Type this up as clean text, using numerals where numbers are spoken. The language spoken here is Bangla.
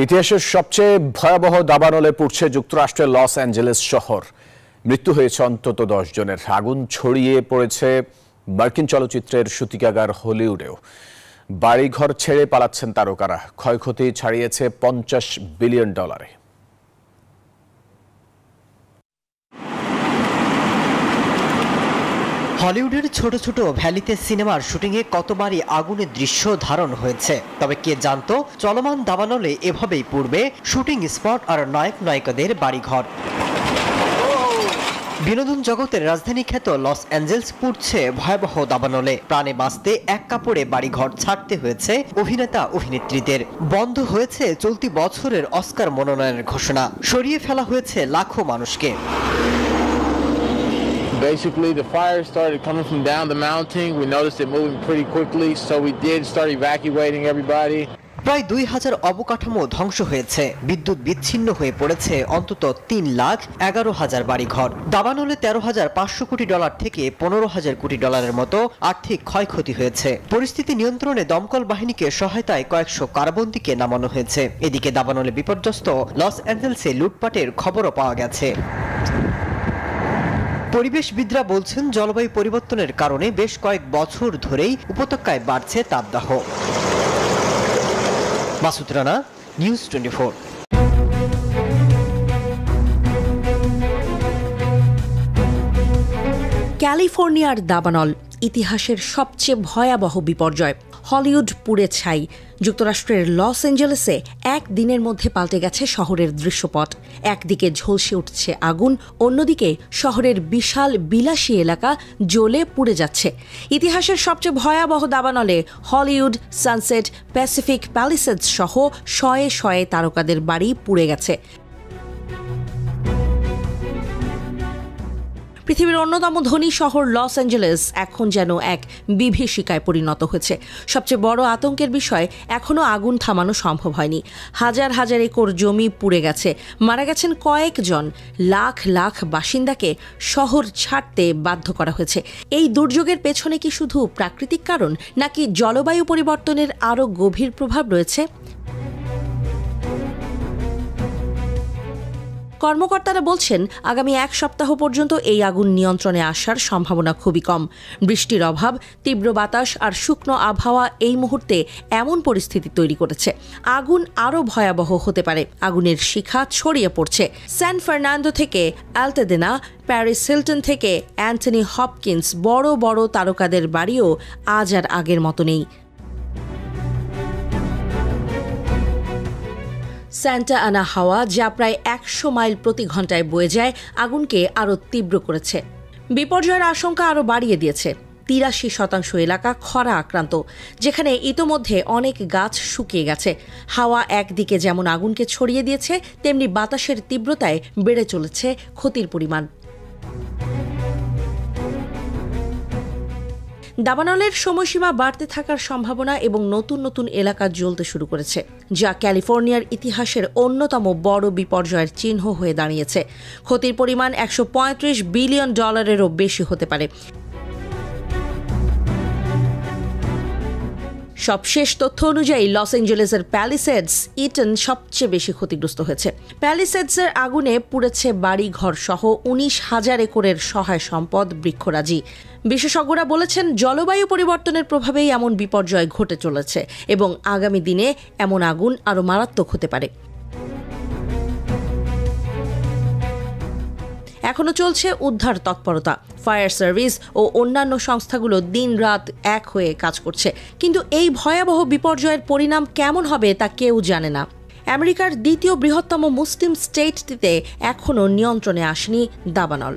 ইতিহাসের সবচেয়ে ভয়াবহ দাবানলে পুড়ছে যুক্তরাষ্ট্রের লস অ্যাঞ্জেলেস শহর। মৃত্যু হয়েছে অন্তত 10 জনের। আগুন ছড়িয়ে পড়েছে মার্কিন চলচ্চিত্রের সূতিকাগার হলিউডেও। বাড়িঘর ছেড়ে পালাচ্ছেন তারকারা। ক্ষয়ক্ষতি ছাড়িয়েছে $50 বিলিয়ন। হলিউডের ছোট ছোট ভ্যালিতে সিনেমার শুটিংয়ে কতবারই আগুনের দৃশ্য ধারণ হয়েছে, তবে কে জানতো চলমান দাবানলে এভাবেই পুড়বে শুটিং স্পট আর নায়ক নায়িকাদের বাড়িঘর। বিনোদন জগতের রাজধানী খ্যাত লস অ্যাঞ্জেলস পুড়ছে ভয়াবহ দাবানলে। প্রাণে বাঁচতে এক কাপড়ে বাড়িঘর ছাড়তে হয়েছে অভিনেতা অভিনেত্রীদের। বন্ধ হয়েছে চলতি বছরের অস্কার মনোনয়নের ঘোষণা। সরিয়ে ফেলা হয়েছে লাখো মানুষকে। Basically, the fire started coming from down the mountain. We noticed it moving pretty quickly, so we did start evacuating everybody. প্রায় 2000 অবকাঠামো ধ্বংস হয়েছে। বিদ্যুৎ বিচ্ছিন্ন হয়ে পড়েছে অন্তত 3,11,000 বাড়িঘর। দাবানলে $13,500 কোটি থেকে $15,000 কোটি মতো আর্থিক ক্ষয়ক্ষতি হয়েছে। পরিস্থিতি নিয়ন্ত্রণে দমকল বাহিনীকে সহায়তায় কয়েকশো কারাবন্দীকে নামানো হয়েছে। এদিকে দাবানলে বিপর্যস্ত লস অ্যাঞ্জেলসে লুটপাটের খবরও পাওয়া গেছে। পরিবেশবিদরা বলছেন, জলবায়ু পরিবর্তনের কারণে বেশ কয়েক বছর ধরেই উপত্যকায় বাড়ছে তাপদাহ। মাসুদ রানা, নিউজ 24। ক্যালিফোর্নিয়ার দাবানল ইতিহাসের সবচেয়ে ভয়াবহ বিপর্যয়। হলিউড পুড়ে ছাই। যুক্তরাষ্ট্রের লস অ্যাঞ্জেলেসে একদিনের মধ্যে পাল্টে গেছে শহরের দৃশ্যপট। একদিকে ঝলসে উঠছে আগুন, অন্যদিকে শহরের বিশাল বিলাসী এলাকা জ্বলে পুড়ে যাচ্ছে। ইতিহাসের সবচেয়ে ভয়াবহ দাবানলে হলিউড, সানসেট, প্যাসিফিক প্যালিসেডস সহ শয়ে শয়ে তারকাদের বাড়ি পুড়ে গেছে। পৃথিবীর অন্যতম ধনী শহর লস অ্যাঞ্জেলেস এখন যেন এক বিভীষিকায় পরিণত হয়েছে। সবচেয়ে বড় আতঙ্কের বিষয়, এখনও আগুন থামানো সম্ভব হয়নি। হাজার হাজার একর জমি পুড়ে গেছে, মারা গেছেন কয়েকজন। লাখ লাখ বাসিন্দাকে শহর ছাড়তে বাধ্য করা হয়েছে। এই দুর্যোগের পেছনে কি শুধু প্রাকৃতিক কারণ, নাকি জলবায়ু পরিবর্তনের আরও গভীর প্রভাব রয়েছে? কর্মকর্তারা বলছেন, আগামী এক সপ্তাহ পর্যন্ত এই আগুন নিয়ন্ত্রণে আসার সম্ভাবনা খুবই কম। বৃষ্টির অভাব, তীব্র বাতাস আর শুকনো আবহাওয়া এই মুহূর্তে এমন পরিস্থিতি তৈরি করেছে আগুন আরও ভয়াবহ হতে পারে। আগুনের শিখা ছড়িয়ে পড়ছে স্যান ফার্নান্দো থেকে অ্যালটেডেনা, প্যারিস হিলটন থেকে অ্যান্থনি হপকিন্স, বড় বড় তারকাদের বাড়িও আজ আর আগের মতো নেই। স্যান্টা আনা হাওয়া, যা প্রায় 100 মাইল প্রতি ঘন্টায় বয়ে যায়, আগুনকে আরও তীব্র করেছে। বিপর্যয়ের আশঙ্কা আরও বাড়িয়ে দিয়েছে। 83% এলাকা খরা আক্রান্ত, যেখানে ইতোমধ্যে অনেক গাছ শুকিয়ে গেছে। হাওয়া একদিকে যেমন আগুনকে ছড়িয়ে দিয়েছে, তেমনি বাতাসের তীব্রতায় বেড়ে চলেছে ক্ষতির পরিমাণ। দাবানলের সময়সীমা বাড়তে থাকার সম্ভাবনা এবং নতুন নতুন এলাকা জ্বলতে শুরু করেছে, যা ক্যালিফোর্নিয়ার ইতিহাসের অন্যতম বড় বিপর্যয়ের চিহ্ন হয়ে দাঁড়িয়েছে। ক্ষতির পরিমাণ $135 বিলিয়ন বেশি হতে পারে। সবশেষ তথ্য অনুযায়ী লস অ্যাঞ্জেলেসের প্যালিসেডস, ইটন সবচেয়ে বেশি ক্ষতিগ্রস্ত হয়েছে। প্যালিসেডসের আগুনে পুড়েছে বাড়ি ঘর সহ 19,000 একরের সহায় সম্পদ, বৃক্ষরাজি। বিশেষজ্ঞরা বলেছেন, জলবায়ু পরিবর্তনের প্রভাবেই এমন বিপর্যয় ঘটে চলেছে এবং আগামী দিনে এমন আগুন আরও মারাত্মক হতে পারে। এখনও চলছে উদ্ধার তৎপরতা। ফায়ার সার্ভিস ও অন্যান্য সংস্থাগুলো দিন-রাত এক হয়ে কাজ করছে, কিন্তু এই ভয়াবহ বিপর্যয়ের পরিণাম কেমন হবে তা কেউ জানে না। আমেরিকার দ্বিতীয় বৃহত্তম মুসলিম স্টেটটিতে এখনও নিয়ন্ত্রণে আসেনি দাবানল।